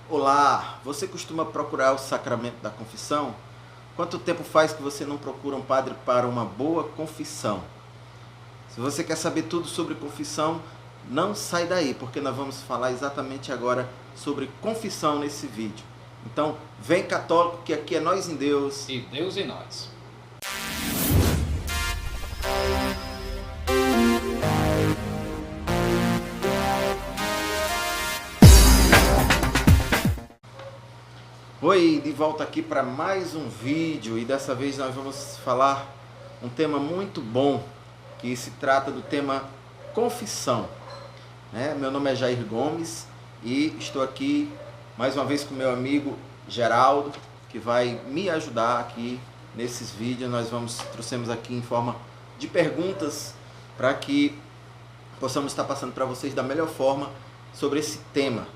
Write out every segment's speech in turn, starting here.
Olá, você costuma procurar o sacramento da confissão? Quanto tempo faz que você não procura um padre para uma boa confissão? Se você quer saber tudo sobre confissão, não sai daí, porque nós vamos falar exatamente agora sobre confissão nesse vídeo. Então, vem católico, que aqui é nós em Deus e Deus em nós. Oi, de volta aqui para mais um vídeo e dessa vez nós vamos falar um tema muito bom, que se trata do tema confissão. Meu nome é Jair Gomes e estou aqui mais uma vez com meu amigo Geraldo, que vai me ajudar aqui nesses vídeos. Nós trouxemos aqui em forma de perguntas para que possamos estar passando para vocês da melhor forma sobre esse tema,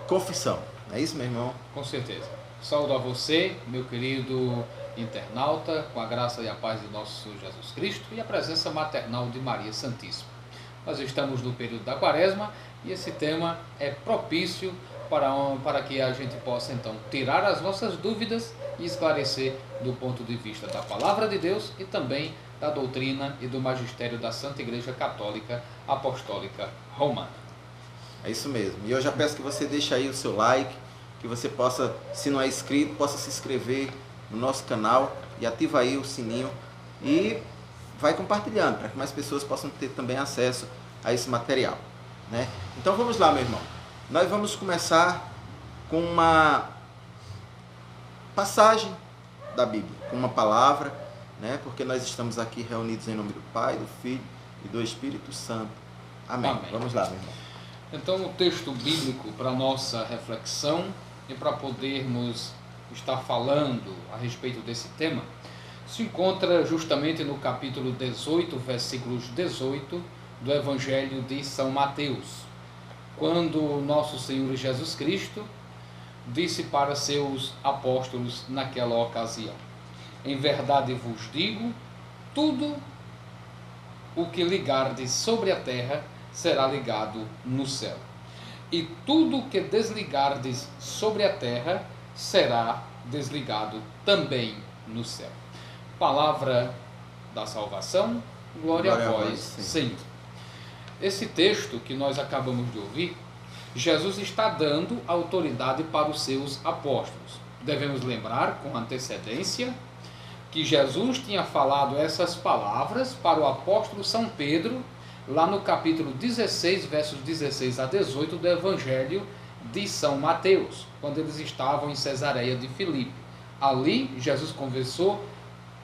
confissão. É isso, meu irmão? Com certeza. Saúdo a você, meu querido internauta, com a graça e a paz de nosso Senhor Jesus Cristo e a presença maternal de Maria Santíssima. Nós estamos no período da Quaresma e esse tema é propício para que a gente possa então tirar as nossas dúvidas e esclarecer do ponto de vista da Palavra de Deus e também da doutrina e do magistério da Santa Igreja Católica Apostólica Romana. É isso mesmo. E eu já peço que você deixe aí o seu like, que você possa, se não é inscrito, possa se inscrever no nosso canal e ativa aí o sininho e vai compartilhando para que mais pessoas possam ter também acesso a esse material, né? Então vamos lá, meu irmão. Nós vamos começar com uma passagem da Bíblia, com uma palavra, né? Porque nós estamos aqui reunidos em nome do Pai, do Filho e do Espírito Santo. Amém. Amém. Vamos lá, meu irmão. Então o texto bíblico para nossa reflexão e para podermos estar falando a respeito desse tema se encontra justamente no capítulo 18, versículos 18 do Evangelho de São Mateus, quando nosso Senhor Jesus Cristo disse para seus apóstolos naquela ocasião: em verdade vos digo, tudo o que ligardes sobre a terra será ligado no céu, e tudo o que desligardes sobre a terra será desligado também no céu. Palavra da salvação, glória a vós, Senhor. Esse texto que nós acabamos de ouvir, Jesus está dando autoridade para os seus apóstolos. Devemos lembrar com antecedência que Jesus tinha falado essas palavras para o apóstolo São Pedro, lá no capítulo 16, versos 16 a 18 do Evangelho de São Mateus, quando eles estavam em Cesareia de Filipe. Ali, Jesus conversou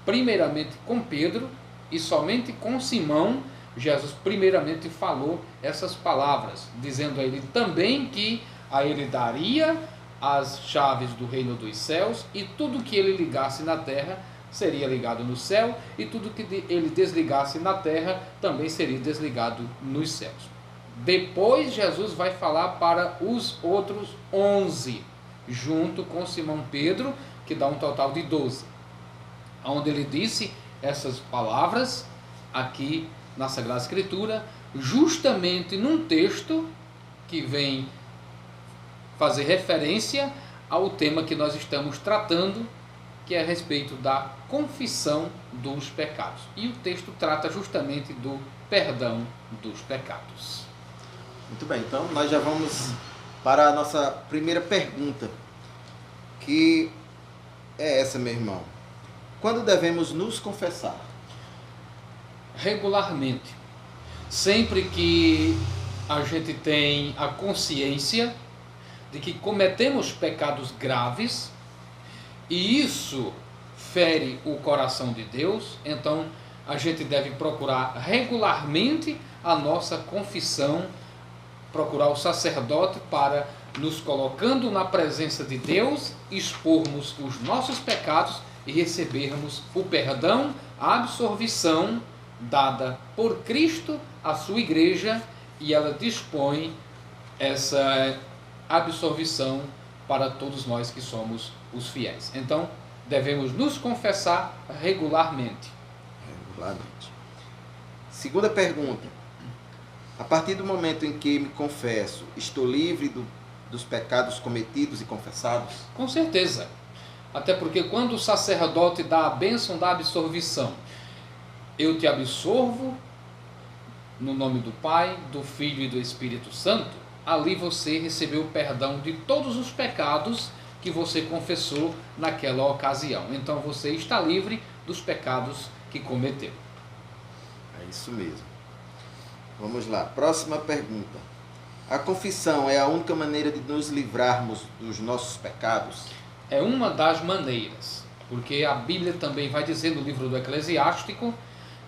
primeiramente com Pedro e somente com Simão, Jesus primeiramente falou essas palavras, dizendo a ele também que a ele daria as chaves do reino dos céus e tudo que ele ligasse na terra seria ligado no céu, e tudo que ele desligasse na terra também seria desligado nos céus. Depois Jesus vai falar para os outros 11, junto com Simão Pedro, que dá um total de 12, onde ele disse essas palavras aqui na Sagrada Escritura, justamente num texto que vem fazer referência ao tema que nós estamos tratando, que é a respeito da confissão dos pecados. E o texto trata justamente do perdão dos pecados. Muito bem, então nós já vamos para a nossa primeira pergunta, que é essa, meu irmão. Quando devemos nos confessar? Regularmente. Sempre que a gente tem a consciência de que cometemos pecados graves, e isso fere o coração de Deus, então a gente deve procurar regularmente a nossa confissão, procurar o sacerdote para, nos colocando na presença de Deus, expormos os nossos pecados e recebermos o perdão, a absolvição dada por Cristo à sua igreja, e ela dispõe essa absolvição para todos nós que somos os fiéis. Então, devemos nos confessar regularmente. Segunda pergunta. A partir do momento em que me confesso, estou livre dos pecados cometidos e confessados? Com certeza. Até porque quando o sacerdote dá a bênção da absolvição, eu te absolvo no nome do Pai, do Filho e do Espírito Santo, ali você recebeu o perdão de todos os pecados que você confessou naquela ocasião. Então você está livre dos pecados que cometeu. É isso mesmo. Vamos lá, próxima pergunta. A confissão é a única maneira de nos livrarmos dos nossos pecados? É uma das maneiras, porque a Bíblia também vai dizer no livro do Eclesiástico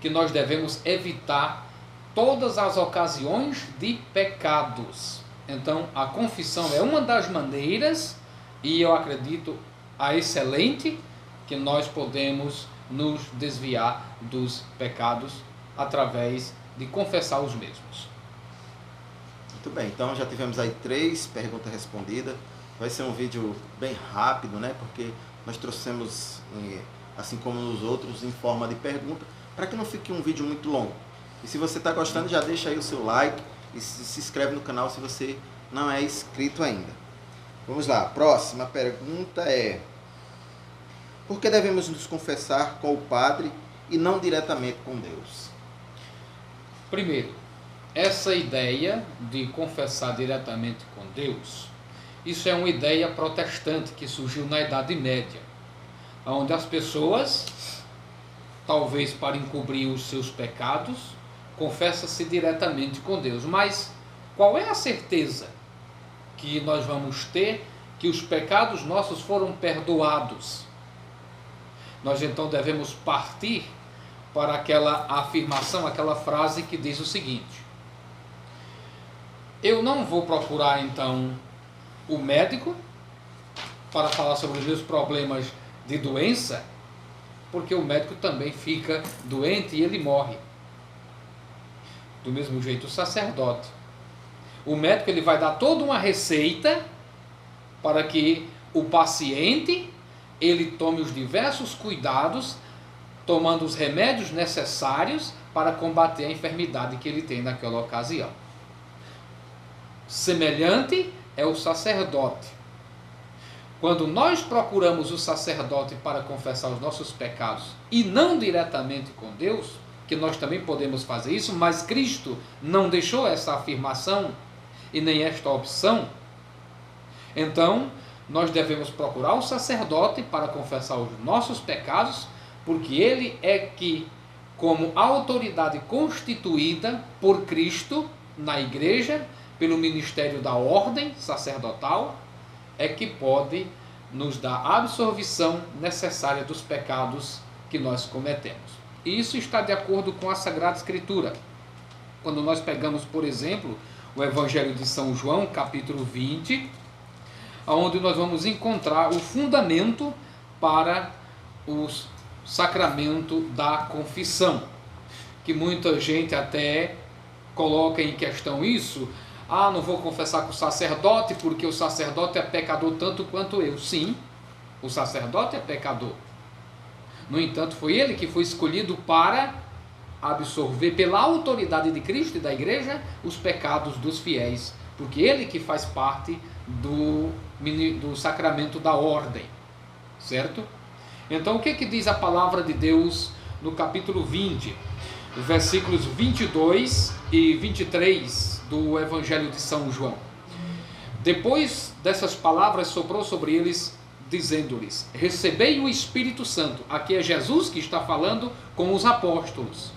que nós devemos evitar todas as ocasiões de pecados. Então, a confissão é uma das maneiras, e eu acredito a excelente, que nós podemos nos desviar dos pecados através de confessar os mesmos. Muito bem, então já tivemos aí 3 perguntas respondidas. Vai ser um vídeo bem rápido, né? Porque nós trouxemos, assim como nos outros, em forma de pergunta, para que não fique um vídeo muito longo. E se você está gostando, já deixa aí o seu like e se inscreve no canal se você não é inscrito ainda. Vamos lá, a próxima pergunta é: por que devemos nos confessar com o Padre e não diretamente com Deus? Primeiro, essa ideia de confessar diretamente com Deus, isso é uma ideia protestante que surgiu na Idade Média, onde as pessoas, talvez para encobrir os seus pecados, confessam-se diretamente com Deus. Mas qual é a certeza que nós vamos ter que os pecados nossos foram perdoados? Nós então devemos partir para aquela afirmação, aquela frase que diz o seguinte: eu não vou procurar então o médico para falar sobre os meus problemas de doença, porque o médico também fica doente e ele morre. Do mesmo jeito o sacerdote. O médico ele vai dar toda uma receita para que o paciente ele tome os diversos cuidados, tomando os remédios necessários para combater a enfermidade que ele tem naquela ocasião. Semelhante é o sacerdote. Quando nós procuramos o sacerdote para confessar os nossos pecados e não diretamente com Deus, que nós também podemos fazer isso, mas Cristo não deixou essa afirmação e nem esta opção, então nós devemos procurar o sacerdote para confessar os nossos pecados, porque ele é que, como autoridade constituída por Cristo na igreja, pelo ministério da ordem sacerdotal, é que pode nos dar a absolvição necessária dos pecados que nós cometemos. E isso está de acordo com a Sagrada Escritura. Quando nós pegamos, por exemplo, o Evangelho de São João, capítulo 20, onde nós vamos encontrar o fundamento para o sacramento da confissão, que muita gente até coloca em questão isso. Não vou confessar com o sacerdote porque o sacerdote é pecador tanto quanto eu. Sim, o sacerdote é pecador. No entanto, foi ele que foi escolhido para absorver pela autoridade de Cristo e da igreja os pecados dos fiéis, porque ele que faz parte do sacramento da ordem, certo? Então o que diz a palavra de Deus no capítulo 20, versículos 22 e 23 do Evangelho de São João? Depois dessas palavras soprou sobre eles, dizendo-lhes: recebei o Espírito Santo. Aqui é Jesus que está falando com os apóstolos,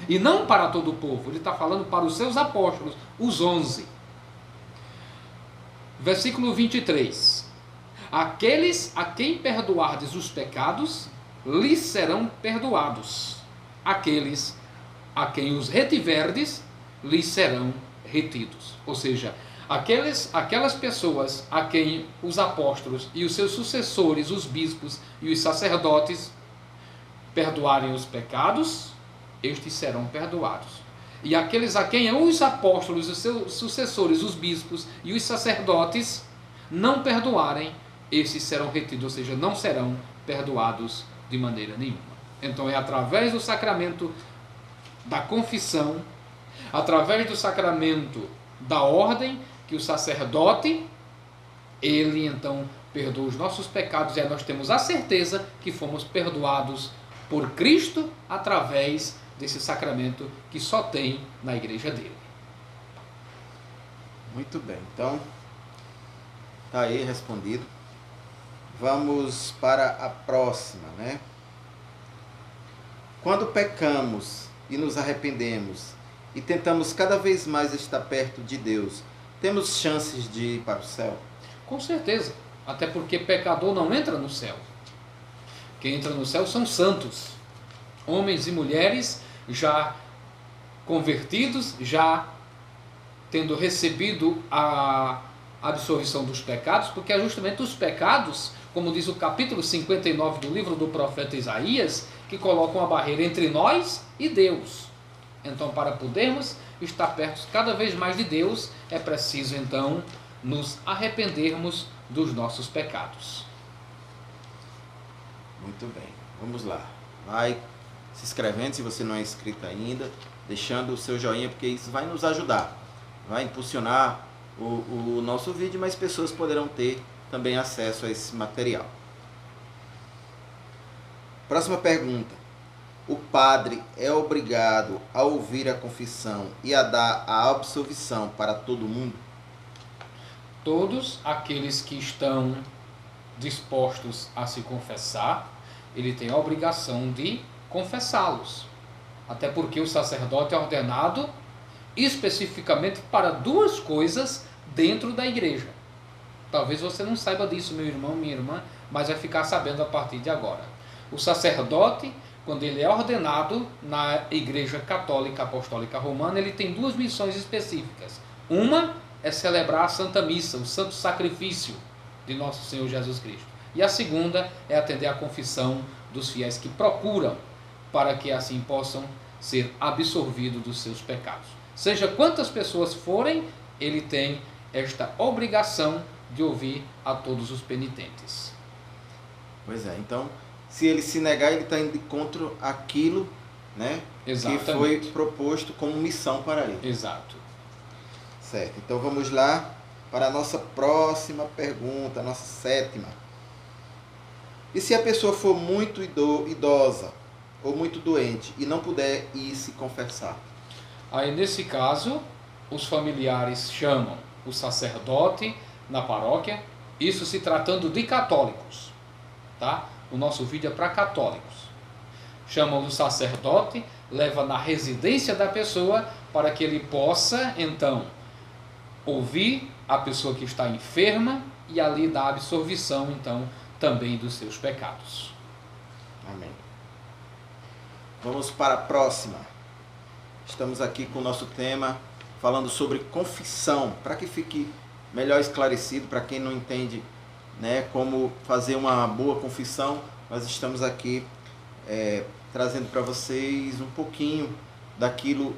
e não para todo o povo, ele está falando para os seus apóstolos, os 11. Versículo 23: aqueles a quem perdoardes os pecados, lhes serão perdoados. Aqueles a quem os retiverdes, lhes serão retidos. Ou seja, aquelas pessoas a quem os apóstolos e os seus sucessores, os bispos e os sacerdotes, perdoarem os pecados, estes serão perdoados. E aqueles a quem os apóstolos, os seus sucessores, os bispos e os sacerdotes não perdoarem, esses serão retidos, ou seja, não serão perdoados de maneira nenhuma. Então é através do sacramento da confissão, através do sacramento da ordem, que o sacerdote Ele então perdoa os nossos pecados e aí nós temos a certeza que fomos perdoados por Cristo através desse sacramento que só tem na igreja dele. Muito bem, então tá aí respondido. Vamos para a próxima, né? Quando pecamos e nos arrependemos e tentamos cada vez mais estar perto de Deus, temos chances de ir para o céu? Com certeza, até porque pecador não entra no céu. Quem entra no céu são santos, homens e mulheres já convertidos, já tendo recebido a absolvição dos pecados, porque é justamente os pecados, como diz o capítulo 59 do livro do profeta Isaías, que colocam uma barreira entre nós e Deus. Então, para podermos estar perto cada vez mais de Deus, é preciso então nos arrependermos dos nossos pecados. Muito bem, vamos lá. Vai se inscrevendo se você não é inscrito ainda, deixando o seu joinha, porque isso vai nos ajudar, vai impulsionar o nosso vídeo, mas pessoas poderão ter também acesso a esse material. Próxima pergunta. O padre é obrigado a ouvir a confissão e a dar a absolvição para todo mundo? Todos aqueles que estão dispostos a se confessar, ele tem a obrigação de confessá-los. Até porque o sacerdote é ordenado especificamente para duas coisas dentro da igreja. Talvez você não saiba disso, meu irmão, minha irmã, mas vai ficar sabendo a partir de agora. O sacerdote, quando ele é ordenado na Igreja Católica Apostólica Romana, ele tem duas missões específicas. Uma é celebrar a Santa Missa, o Santo Sacrifício de Nosso Senhor Jesus Cristo. E a segunda é atender à confissão dos fiéis que procuram, para que assim possam ser absolvidos dos seus pecados. Seja quantas pessoas forem, ele tem esta obrigação de ouvir a todos os penitentes. Pois é, então, se ele se negar, ele está indo contra aquilo, né, Exatamente, que foi proposto como missão para ele. Exato. Certo, então vamos lá para a nossa próxima pergunta, a nossa sétima. E se a pessoa for muito idosa ou muito doente e não puder ir se confessar? Aí, nesse caso, os familiares chamam o sacerdote na paróquia, isso se tratando de católicos, tá? O nosso vídeo é para católicos. Chamam o sacerdote, leva na residência da pessoa para que ele possa, então, ouvir a pessoa que está enferma e ali dar absolvição, então, também dos seus pecados. Amém. Vamos para a próxima. Estamos aqui com o nosso tema falando sobre confissão, para que fique melhor esclarecido para quem não entende, né, como fazer uma boa confissão. Nós estamos aqui trazendo para vocês um pouquinho daquilo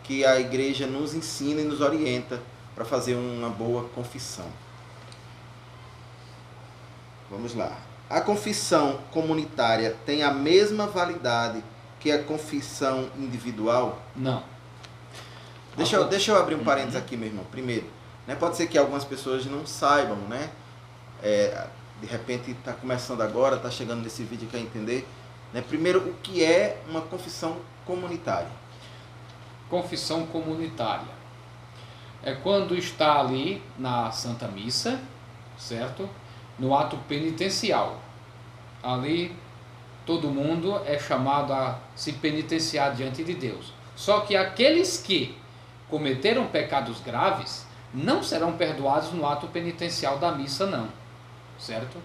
que a igreja nos ensina e nos orienta para fazer uma boa confissão. Vamos lá. A confissão comunitária tem a mesma validade que a confissão individual? Não. Deixa eu abrir um parênteses aqui, meu irmão. Primeiro, né, pode ser que algumas pessoas não saibam, né? De repente está começando agora, está chegando nesse vídeo e quer entender. Né? Primeiro, o que é uma confissão comunitária? Confissão comunitária é quando está ali na Santa Missa, certo? No ato penitencial. Ali todo mundo é chamado a se penitenciar diante de Deus. Só que aqueles que cometeram pecados graves não serão perdoados no ato penitencial da missa, não. Certo?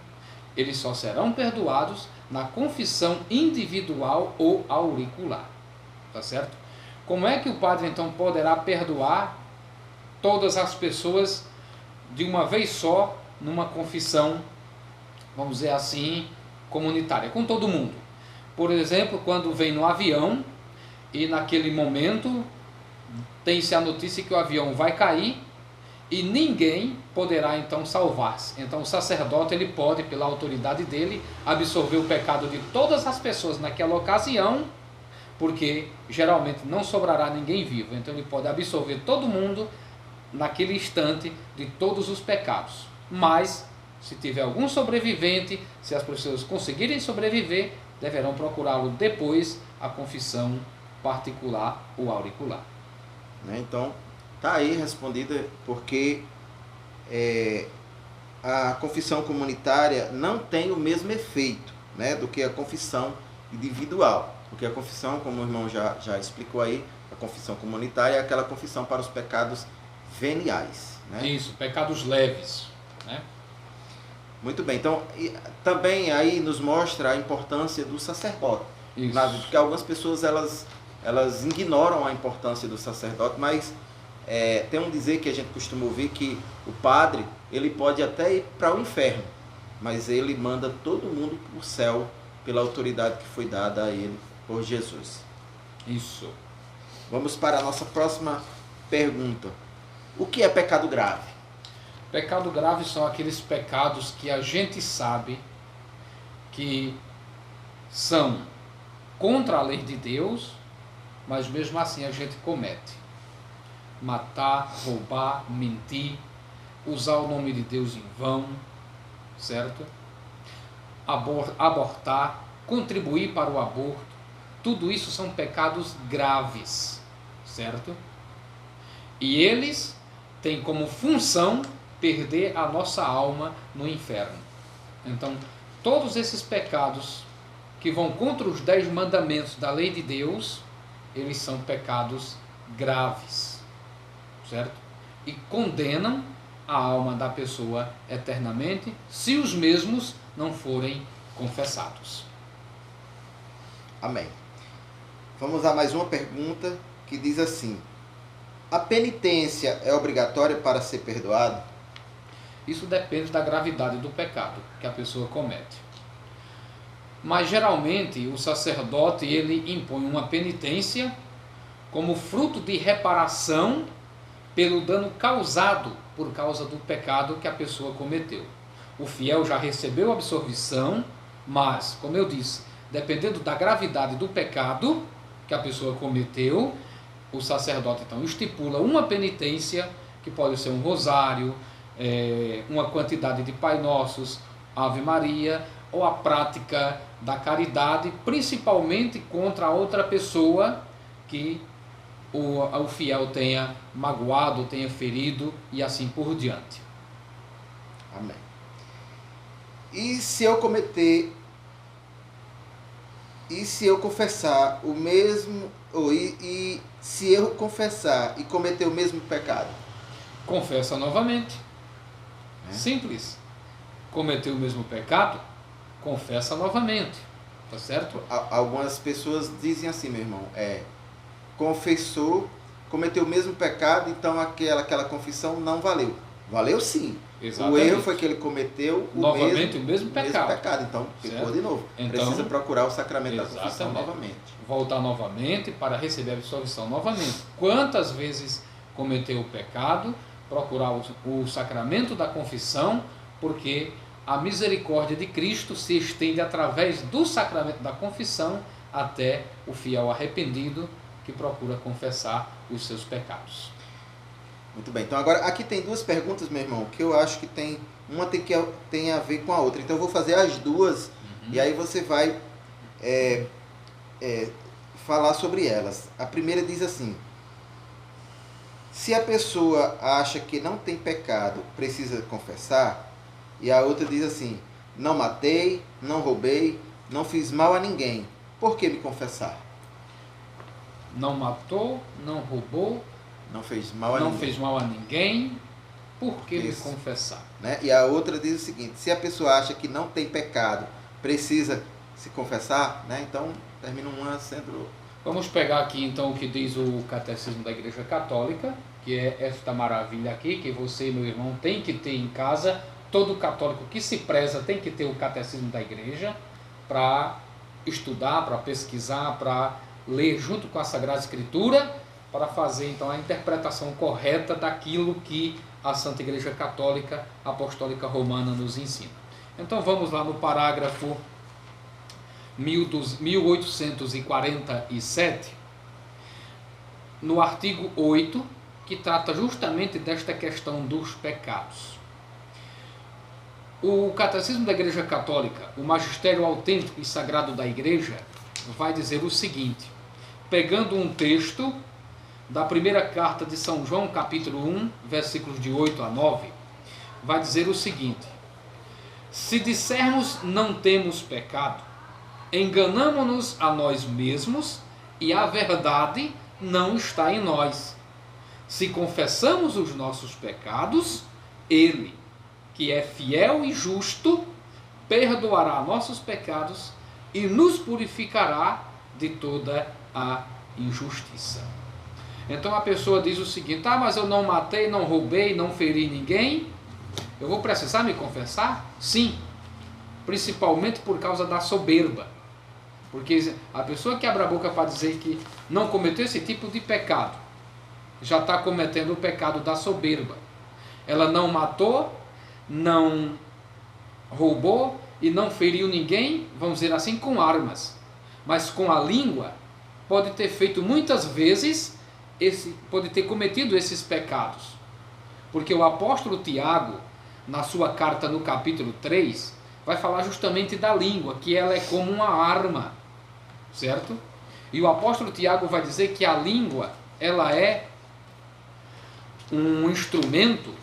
Eles só serão perdoados na confissão individual ou auricular. Tá certo? Como é que o padre então poderá perdoar todas as pessoas de uma vez só numa confissão, vamos dizer assim, comunitária, com todo mundo? Por exemplo, quando vem no avião e naquele momento tem-se a notícia que o avião vai cair e ninguém poderá então salvar-se. Então o sacerdote ele pode, pela autoridade dele, absorver o pecado de todas as pessoas naquela ocasião, porque geralmente não sobrará ninguém vivo. Então ele pode absorver todo mundo naquele instante de todos os pecados. mas se tiver algum sobrevivente, se as pessoas conseguirem sobreviver, deverão procurá-lo depois a confissão particular ou auricular. Então, está aí respondida, porque a confissão comunitária não tem o mesmo efeito, né, do que a confissão individual. Porque a confissão, como o irmão já explicou aí, a confissão comunitária é aquela confissão para os pecados veniais. Né? Isso, pecados leves. Né? Muito bem, então também aí nos mostra a importância do sacerdote. Porque algumas pessoas elas ignoram a importância do sacerdote, mas tem um dizer que a gente costuma ouvir que o padre ele pode até ir para o inferno, mas ele manda todo mundo para o céu pela autoridade que foi dada a ele por Jesus. Isso. Vamos para a nossa próxima pergunta. O que é pecado grave? Pecado grave são aqueles pecados que a gente sabe que são contra a lei de Deus, mas mesmo assim a gente comete. Matar, roubar, mentir, usar o nome de Deus em vão, certo? Abortar, contribuir para o aborto, tudo isso são pecados graves, certo? E eles têm como função perder a nossa alma no inferno. Então, todos esses pecados que vão contra os 10 mandamentos da lei de Deus, eles são pecados graves, certo? E condenam a alma da pessoa eternamente, se os mesmos não forem confessados. Amém. Vamos a mais uma pergunta que diz assim: a penitência é obrigatória para ser perdoado? Isso depende da gravidade do pecado que a pessoa comete. Mas geralmente o sacerdote ele impõe uma penitência como fruto de reparação pelo dano causado por causa do pecado que a pessoa cometeu. O fiel já recebeu a absolvição, mas, como eu disse, dependendo da gravidade do pecado que a pessoa cometeu, o sacerdote então estipula uma penitência, que pode ser um rosário, uma quantidade de Pai Nossos, Ave Maria, ou a prática da caridade, principalmente contra a outra pessoa que o fiel tenha magoado, tenha ferido e assim por diante. Amém. E se eu confessar o mesmo, e se eu confessar e cometer o mesmo pecado? Confessa novamente. Simples. Cometeu o mesmo pecado, confessa novamente. Tá certo? Algumas pessoas dizem assim, meu irmão, confessou, cometeu o mesmo pecado, então aquela confissão não valeu. Valeu sim. Exatamente. O erro foi que ele cometeu novamente o mesmo pecado. Então pecou de novo. Então, precisa procurar o sacramento da confissão novamente. Voltar novamente para receber a absolvição novamente. Quantas vezes cometeu o pecado, procurar o sacramento da confissão, porque a misericórdia de Cristo se estende através do sacramento da confissão até o fiel arrependido que procura confessar os seus pecados. Muito bem, então agora aqui tem duas perguntas, meu irmão, que eu acho que uma tem a ver com a outra. Então eu vou fazer as duas e aí você vai falar sobre elas. A primeira diz assim: se a pessoa acha que não tem pecado, precisa confessar? E a outra diz assim: não matei, não roubei, não fiz mal a ninguém, por que me confessar? Não matou, não roubou, não fez mal a ninguém, por que me confessar? Né? E a outra diz o seguinte: se a pessoa acha que não tem pecado, precisa se confessar, né? Então termina uma sendo... Vamos pegar aqui então o que diz o Catecismo da Igreja Católica, que é esta maravilha aqui, que você, meu irmão, tem que ter em casa. Todo católico que se preza tem que ter o Catecismo da Igreja para estudar, para pesquisar, para ler junto com a Sagrada Escritura, para fazer então a interpretação correta daquilo que a Santa Igreja Católica Apostólica Romana nos ensina. Então vamos lá no parágrafo 1847, no artigo 8, que trata justamente desta questão dos pecados. O Catecismo da Igreja Católica, o Magistério Autêntico e Sagrado da Igreja, vai dizer o seguinte, pegando um texto da primeira carta de São João, capítulo 1, versículos de 8 a 9, vai dizer o seguinte: se dissermos não temos pecado, enganamo-nos a nós mesmos e a verdade não está em nós. Se confessamos os nossos pecados, Ele, que é fiel e justo, perdoará nossos pecados e nos purificará de toda a injustiça. Então a pessoa diz o seguinte: mas eu não matei, não roubei, não feri ninguém, eu vou precisar me confessar? Sim, principalmente por causa da soberba. Porque a pessoa que abre a boca para dizer que não cometeu esse tipo de pecado, já está cometendo o pecado da soberba. Ela não matou, não roubou e não feriu ninguém, vamos dizer assim, com armas. Mas com a língua pode ter feito muitas vezes, pode ter cometido esses pecados. Porque o apóstolo Tiago, na sua carta no capítulo 3, vai falar justamente da língua, que ela é como uma arma, certo? E o apóstolo Tiago vai dizer que a língua, ela é um instrumento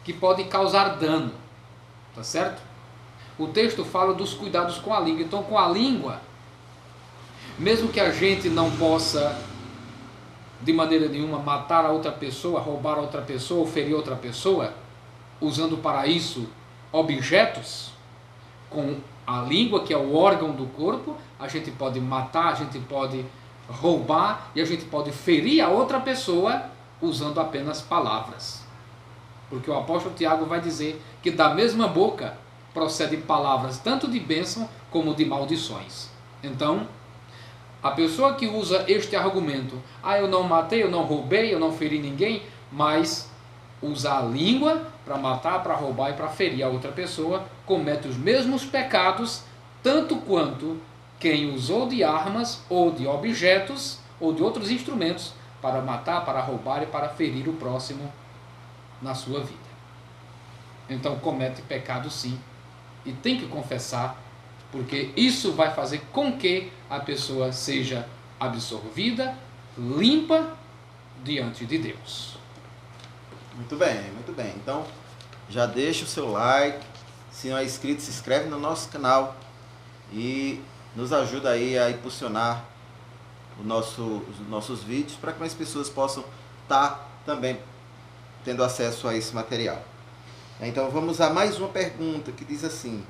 que pode causar dano, tá certo? O texto fala dos cuidados com a língua. Então, com a língua, mesmo que a gente não possa de maneira nenhuma matar a outra pessoa, roubar a outra pessoa ou ferir outra pessoa, usando para isso objetos, com a língua, que é o órgão do corpo, a gente pode matar, a gente pode roubar e a gente pode ferir a outra pessoa usando apenas palavras. Porque o apóstolo Tiago vai dizer que da mesma boca procedem palavras tanto de bênção como de maldições. Então, a pessoa que usa este argumento, eu não matei, eu não roubei, eu não feri ninguém, mas usa a língua para matar, para roubar e para ferir a outra pessoa, comete os mesmos pecados, tanto quanto quem usou de armas ou de objetos ou de outros instrumentos para matar, para roubar e para ferir o próximo na sua vida. Então comete pecado sim, e tem que confessar, porque isso vai fazer com que a pessoa seja absolvida, limpa diante de Deus. Muito bem, muito bem. Então, já deixa o seu like, se não é inscrito, se inscreve no nosso canal e nos ajuda aí a impulsionar os nossos vídeos para que mais pessoas possam estar também tendo acesso a esse material. Então vamos a mais uma pergunta que diz assim: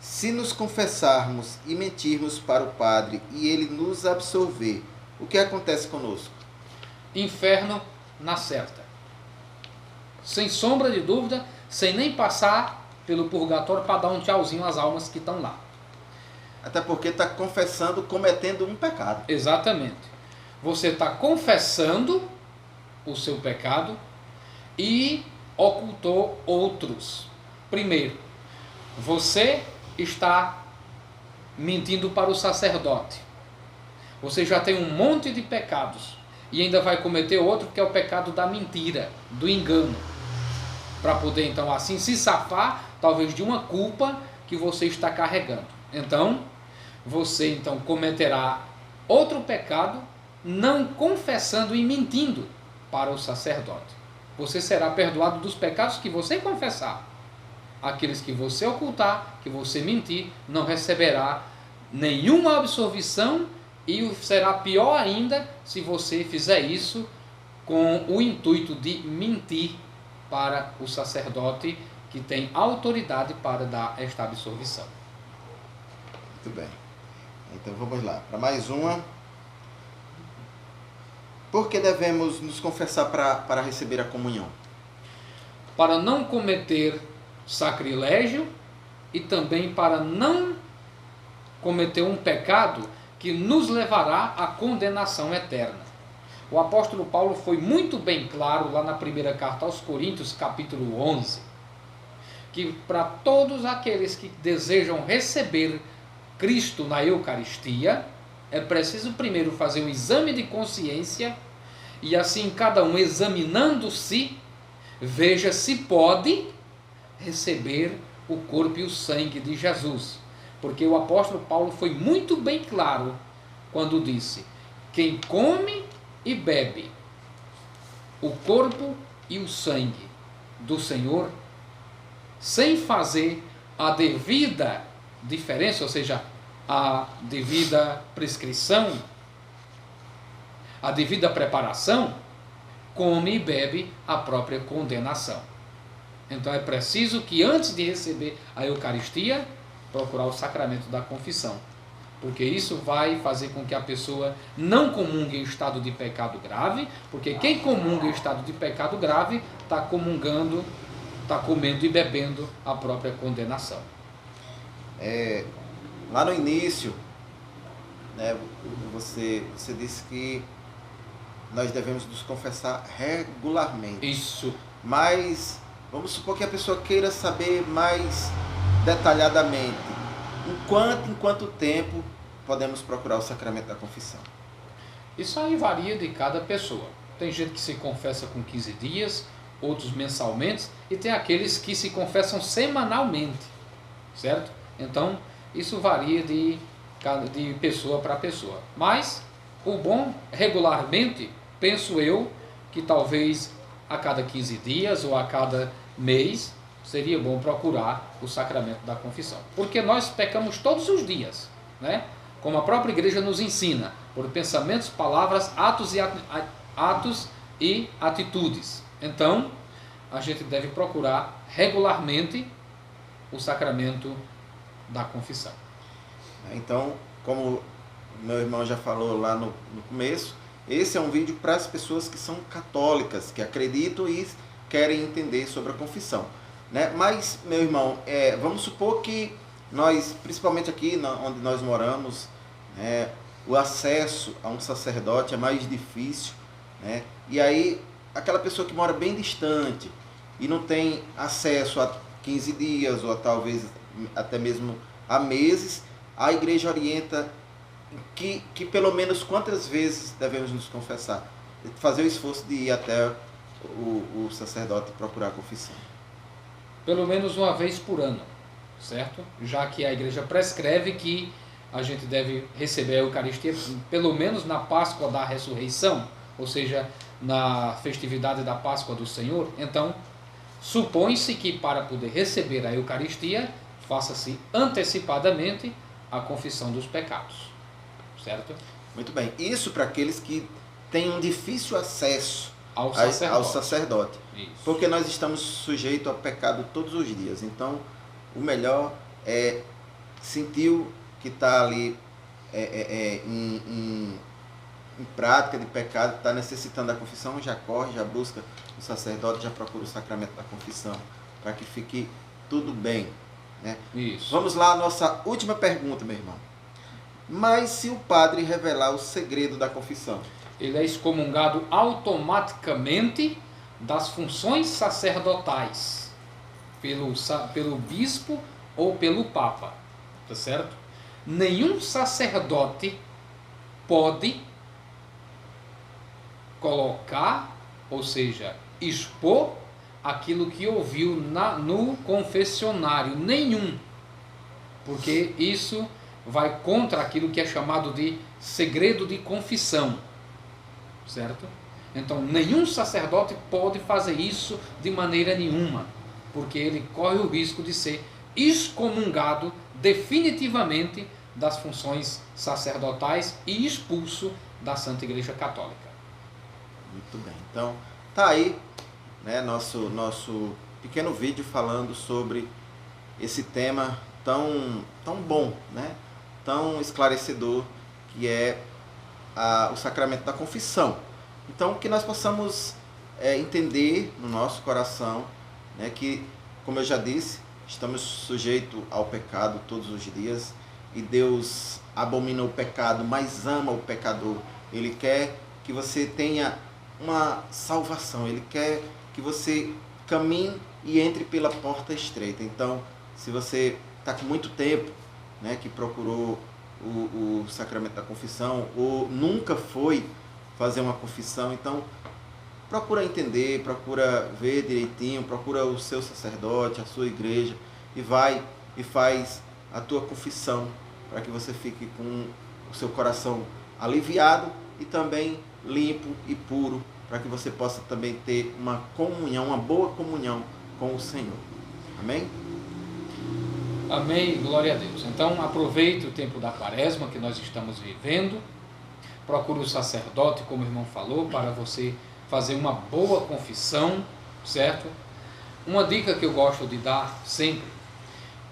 se nos confessarmos e mentirmos para o Padre e ele nos absolver, o que acontece conosco? Inferno na certa. Sem sombra de dúvida, sem nem passar pelo purgatório para dar um tchauzinho às almas que estão lá. Até porque está confessando, cometendo um pecado. Exatamente. Você está confessando o seu pecado e ocultou outros. Primeiro, você está mentindo para o sacerdote. Você já tem um monte de pecados e ainda vai cometer outro, que é o pecado da mentira, do engano, para poder então assim se safar talvez de uma culpa que você está carregando. Então, você então cometerá outro pecado não confessando e mentindo para o sacerdote. Você será perdoado dos pecados que você confessar. Aqueles que você ocultar, que você mentir, não receberá nenhuma absolvição, e será pior ainda se você fizer isso com o intuito de mentir para o sacerdote que tem autoridade para dar esta absolvição. Muito bem. Então vamos lá, para mais uma. Por que devemos nos confessar para receber a comunhão? Para não cometer sacrilégio e também para não cometer um pecado que nos levará à condenação eterna. O apóstolo Paulo foi muito bem claro lá na primeira carta aos Coríntios, capítulo 11, que para todos aqueles que desejam receber Cristo na Eucaristia, é preciso primeiro fazer um exame de consciência e assim cada um examinando-se, veja se pode receber o corpo e o sangue de Jesus. Porque o apóstolo Paulo foi muito bem claro quando disse: quem come e bebe o corpo e o sangue do Senhor, sem fazer a devida diferença, ou seja, a devida prescrição, a devida preparação, come e bebe a própria condenação. Então é preciso que antes de receber a Eucaristia, procurar o sacramento da confissão, porque isso vai fazer com que a pessoa não comungue em estado de pecado grave, porque quem comunga em estado de pecado grave está comungando, está comendo e bebendo a própria condenação. Lá no início, né, você disse que nós devemos nos confessar regularmente. Isso. Mas vamos supor que a pessoa queira saber mais detalhadamente em quanto tempo podemos procurar o sacramento da confissão. Isso aí varia de cada pessoa. Tem gente que se confessa com 15 dias, outros mensalmente, e tem aqueles que se confessam semanalmente, certo? Então, isso varia de pessoa para pessoa. Mas, o bom, regularmente, penso eu, que talvez a cada 15 dias ou a cada mês, seria bom procurar o sacramento da confissão. Porque nós pecamos todos os dias, né? Como a própria igreja nos ensina, por pensamentos, palavras, atos e atitudes. Então, a gente deve procurar regularmente o sacramento da confissão. Então, como meu irmão já falou lá no começo, esse é um vídeo para as pessoas que são católicas, que acreditam e querem entender sobre a confissão, né? Mas, meu irmão, vamos supor que nós, principalmente aqui onde nós moramos, né, o acesso a um sacerdote é mais difícil, né? E aí, aquela pessoa que mora bem distante e não tem acesso a 15 dias ou talvez até mesmo a meses, a igreja orienta que pelo menos quantas vezes devemos nos confessar, fazer o esforço de ir até o sacerdote procurar a confissão. Pelo menos uma vez por ano, certo? Já que a igreja prescreve que a gente deve receber a Eucaristia pelo menos na Páscoa da Ressurreição, ou seja, na festividade da Páscoa do Senhor. Então, supõe-se que para poder receber a Eucaristia, faça-se antecipadamente a confissão dos pecados, certo? Muito bem. Isso para aqueles que têm um difícil acesso Ao sacerdote. Isso. Porque nós estamos sujeitos ao pecado todos os dias. Então, o melhor é sentir que está ali em prática de pecado, está necessitando da confissão, já corre, já busca o sacerdote, já procura o sacramento da confissão, para que fique tudo bem, né? Isso. Vamos lá, a nossa última pergunta, meu irmão. Mas se o padre revelar o segredo da confissão? Ele é excomungado automaticamente das funções sacerdotais pelo bispo ou pelo papa, tá certo? Nenhum sacerdote pode colocar, ou seja, expor aquilo que ouviu no confessionário, nenhum, porque isso vai contra aquilo que é chamado de segredo de confissão, certo? Então, nenhum sacerdote pode fazer isso de maneira nenhuma, porque ele corre o risco de ser excomungado definitivamente das funções sacerdotais e expulso da Santa Igreja Católica. Muito bem. Então, tá aí, né, nosso pequeno vídeo falando sobre esse tema tão bom, né, tão esclarecedor, que é o sacramento da confissão. Então, que nós possamos entender no nosso coração, né, que, como eu já disse, estamos sujeitos ao pecado todos os dias, e Deus abomina o pecado, mas ama o pecador. Ele quer que você tenha uma salvação, Ele quer que você caminhe e entre pela porta estreita. Então, se você está com muito tempo, né, que procurou o sacramento da confissão, ou nunca foi fazer uma confissão, então procura entender, procura ver direitinho, procura o seu sacerdote, a sua igreja, e vai e faz a tua confissão, para que você fique com o seu coração aliviado e também limpo e puro, para que você possa também ter uma comunhão, uma boa comunhão com o Senhor. Amém? Amém, glória a Deus. Então aproveite o tempo da quaresma que nós estamos vivendo, procure o sacerdote, como o irmão falou, para você fazer uma boa confissão, certo? Uma dica que eu gosto de dar sempre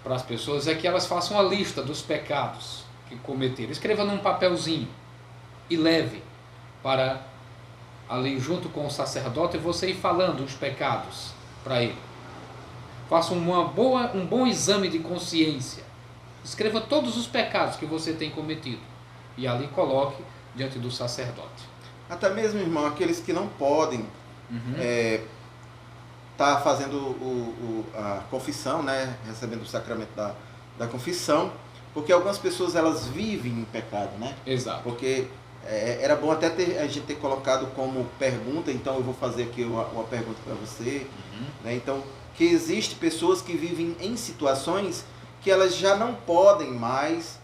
para as pessoas é que elas façam a lista dos pecados que cometeram. Escreva num papelzinho e leve para ali junto com o sacerdote você ir falando os pecados para ele. Faça um bom exame de consciência. Escreva todos os pecados que você tem cometido e ali coloque diante do sacerdote. Até mesmo, irmão, aqueles que não podem tá fazendo a confissão, né? Recebendo o sacramento da confissão, porque algumas pessoas elas vivem em pecado, né? Exato. Porque era bom até a gente ter colocado como pergunta, então eu vou fazer aqui uma pergunta para você, né? Então, que existe pessoas que vivem em situações que elas já não podem mais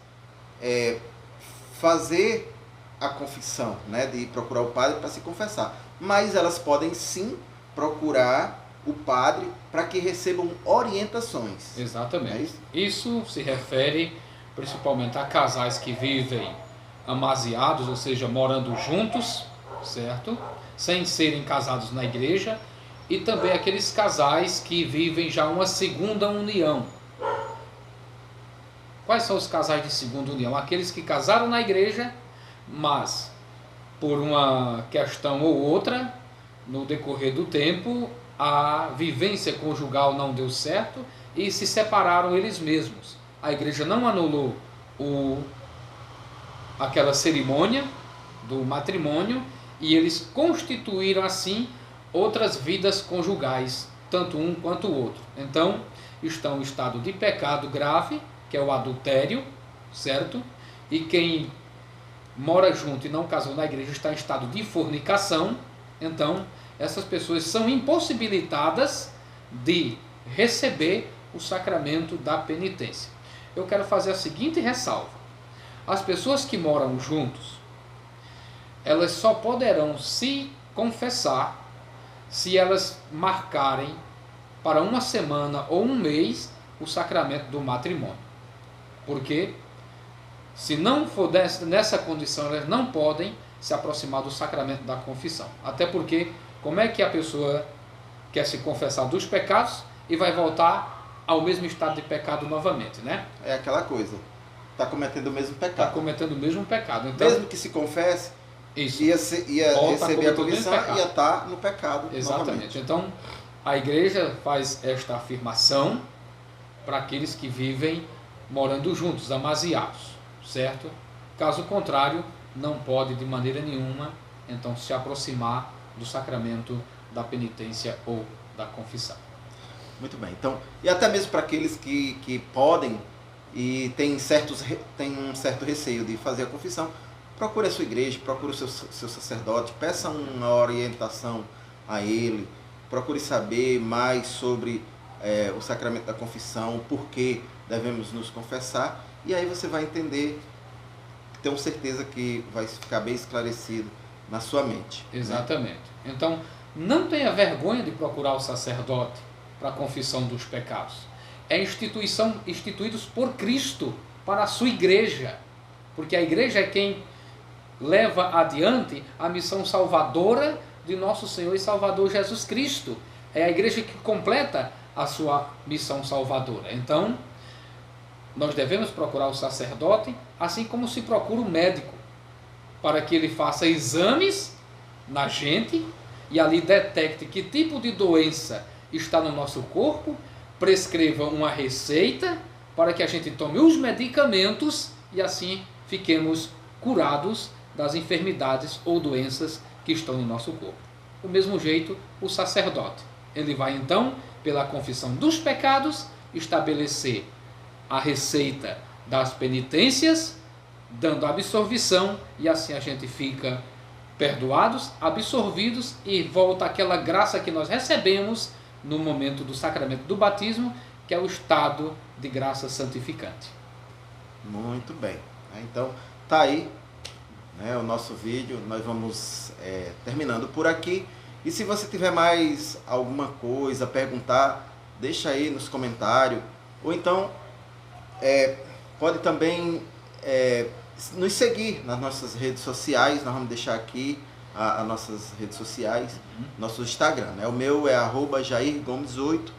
fazer a confissão, né? De procurar o padre para se confessar, mas elas podem sim procurar o padre para que recebam orientações. Exatamente. É isso? Isso se refere principalmente a casais que vivem amasiados, ou seja, morando juntos, certo? Sem serem casados na igreja, e também aqueles casais que vivem já uma segunda união. Quais são os casais de segunda união? Aqueles que casaram na igreja, mas por uma questão ou outra, no decorrer do tempo, a vivência conjugal não deu certo e se separaram eles mesmos. A igreja não anulou aquela cerimônia do matrimônio e eles constituíram assim outras vidas conjugais, tanto um quanto o outro. Então, estão em estado de pecado grave, que é o adultério, certo? E quem mora junto e não casou na igreja está em estado de fornicação. Então, essas pessoas são impossibilitadas de receber o sacramento da penitência. Eu quero fazer a seguinte ressalva: as pessoas que moram juntos, elas só poderão se confessar se elas marcarem para uma semana ou um mês o sacramento do matrimônio. Porque se não for nessa condição, elas não podem se aproximar do sacramento da confissão. Até porque, como é que a pessoa quer se confessar dos pecados e vai voltar ao mesmo estado de pecado novamente, né? É aquela coisa, está cometendo o mesmo Está pecado. cometendo o mesmo pecado. Então, Mesmo que se confesse, isso. ia Volta receber a cometendo o mesmo confissão, pecado. ia estar no pecado Exatamente. novamente. Então, a igreja faz esta afirmação para aqueles que vivem morando juntos, amasiados, certo? Caso contrário, não pode de maneira nenhuma, então, se aproximar do sacramento da penitência ou da confissão. Muito bem. Então, e até mesmo para aqueles que podem e têm um certo receio de fazer a confissão, procure a sua igreja, procure o seu sacerdote, peça uma orientação a ele, procure saber mais sobre o sacramento da confissão, o porquê devemos nos confessar, e aí você vai entender, tenho certeza que vai ficar bem esclarecido na sua mente. Exatamente. Né? Então, não tenha vergonha de procurar o sacerdote para a confissão dos pecados. É instituídos por Cristo para a sua igreja, porque a igreja é quem leva adiante a missão salvadora de nosso Senhor e Salvador Jesus Cristo. É a igreja que completa a sua missão salvadora. Então, nós devemos procurar o sacerdote, assim como se procura o médico, para que ele faça exames na gente e ali detecte que tipo de doença está no nosso corpo, prescreva uma receita para que a gente tome os medicamentos e assim fiquemos curados das enfermidades ou doenças que estão no nosso corpo. Do mesmo jeito, o sacerdote, ele vai então, pela confissão dos pecados, estabelecer a receita das penitências, dando absolvição, e assim a gente fica perdoados, absorvidos e volta aquela graça que nós recebemos no momento do sacramento do batismo, que é o estado de graça santificante. Muito bem. Então, tá aí, né, o nosso vídeo. Nós vamos terminando por aqui. E se você tiver mais alguma coisa a perguntar, deixa aí nos comentários. Ou então, pode também nos seguir nas nossas redes sociais. Nós vamos deixar aqui as nossas redes sociais, nosso Instagram, né? O meu é @JairGomes8,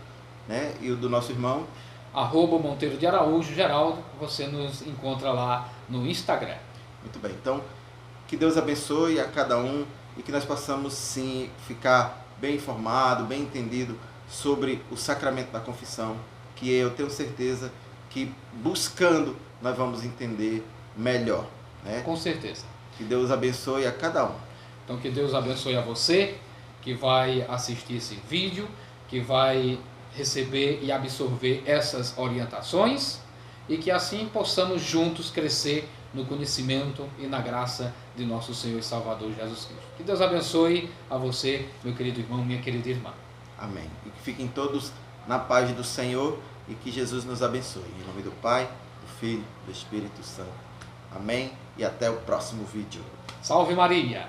né? E o do nosso irmão @Monteiro de Araújo Geraldo. Você nos encontra lá no Instagram. Muito bem, então que Deus abençoe a cada um e que nós possamos sim ficar bem informado, bem entendido sobre o sacramento da confissão, que eu tenho certeza que buscando nós vamos entender melhor, né? Com certeza. Que Deus abençoe a cada um. Então que Deus abençoe a você que vai assistir esse vídeo, que vai receber e absorver essas orientações e que assim possamos juntos crescer no conhecimento e na graça de nosso Senhor e Salvador Jesus Cristo. Que Deus abençoe a você, meu querido irmão, minha querida irmã. Amém. E que fiquem todos na paz do Senhor e que Jesus nos abençoe. Em nome do Pai, do Filho, do Espírito Santo. Amém. E até o próximo vídeo. Salve Maria!